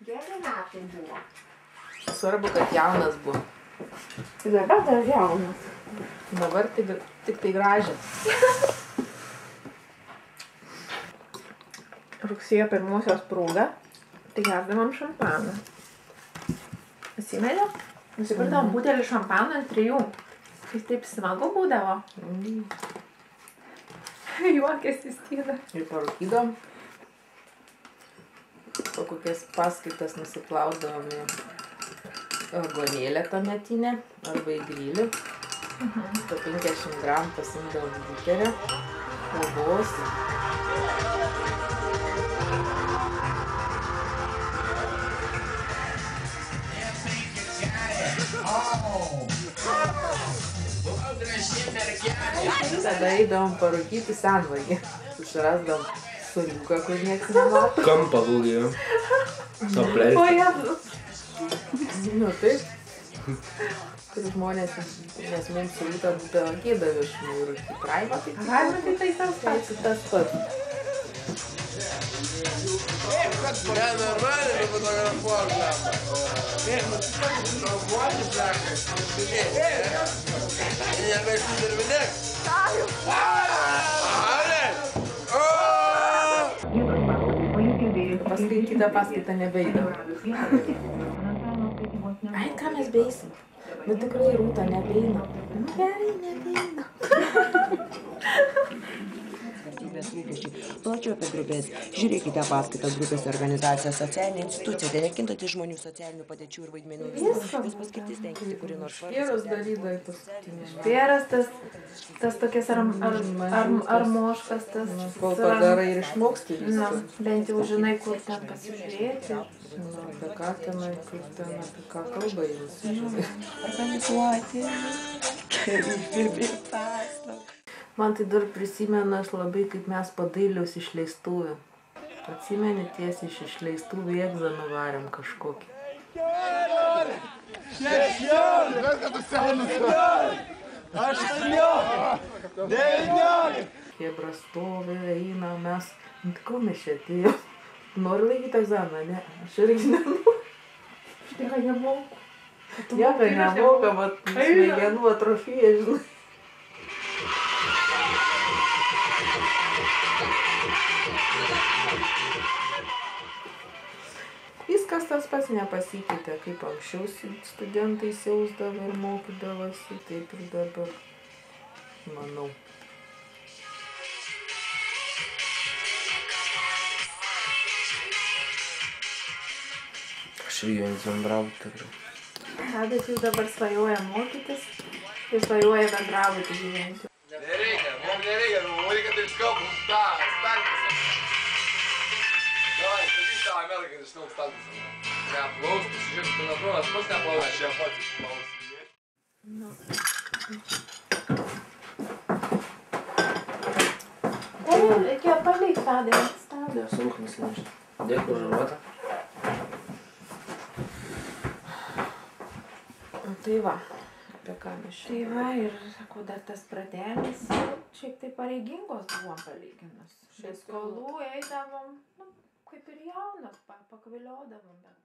Geri metai buvo. Svarbu, kad jaunas buvo. Dabar dar jaunas. Dabar tik tai gražias. Rugsėjo 1 proga, tai gerdavom šampaną. Atsimeni? Nusipirdavom butelį šampano ant 3. Tai taip smagu būdavo. Juokėsi Stina. Ir parūkydavom. Po kokias paskaitas nusiplausdavom į agonėlę tuometinę arba į grilį. Po 50 gramų pasimdavom buterio, kavos. Tada eidavom parūkyti senvagį. Susirasdavom suoliuką, kur nieks nemato. Kampą daugiau. Apleistą. O Jėzus. Nu taip. Kur žmonės, nes mums suolutą būdavo gėdavo iš rūkyti. Raima tai tas pats. Nenormaliai nufotografuok žemą. Nufotografuoti žemą. Nebesidirbinėk. Paskaitytą paskaitą nebeidavo. Ai, ką mes beisim? Nu tikrai Rūta nebeina. Nu gerai, nebeina. Plačiau apie grupės. Žiūrėkite paskaitą grupės organizacija, socialinė institucija, tai nekintanti žmonių socialinių padėčių ir vaidmenų. Jos paskirtis tenkyti kuri nors Špieros darydavo į paskutinį. Špieras tas tokias armoškas, tas... Kol padarai ir išmoksti viską. Bent jau žinai, kur ten pasižiūrėti. Apie ką tenai, kaip ten, apie ką kalba jums. organizuoti. Man tai dar prisimenu aš labai, kaip mes po dailiaus išleistuvių. Atsimeni, tiesiai iš išleistuvių egzaminų varėm kažkokį. 18! 19! Chebra stovi, eina, mes... Ko mes čia atėjom? Nori laikyti egzaminą, ne? Aš irgi nenoriu. Aš tikrai nemoku. Nieko nemoka, vat smegenų atrofija, žinai. Viskas tas pats nepasikeitė, kaip anksčiau studentai siausdavo ir mokydavosi, taip ir dabar, manau. Aš irgi bendrauti tikrai. Tadas jau dabar svajoja mokytis ir svajoja bendrauti gyventi. Nereikia, mums nereikia, reikia taip skalbus staltis. Davai, sakyk tą Ameriką, kad išnauk staltis. Neaplaus, pasižiūrėk, tu neatrodo, aš pats neaplaus, aš čia pats išplaus. Reikia palikti Tadai ant stalo. Surūknis nešti. Dėkui už žuotą. Tai va, apie ką mes čia. Tai va, ir sakau, dar tas pratelis, šiek tai pareigingos buvom palyginus. Be skolų eidavom, kaip ir jaunas, pakviliodavom, bet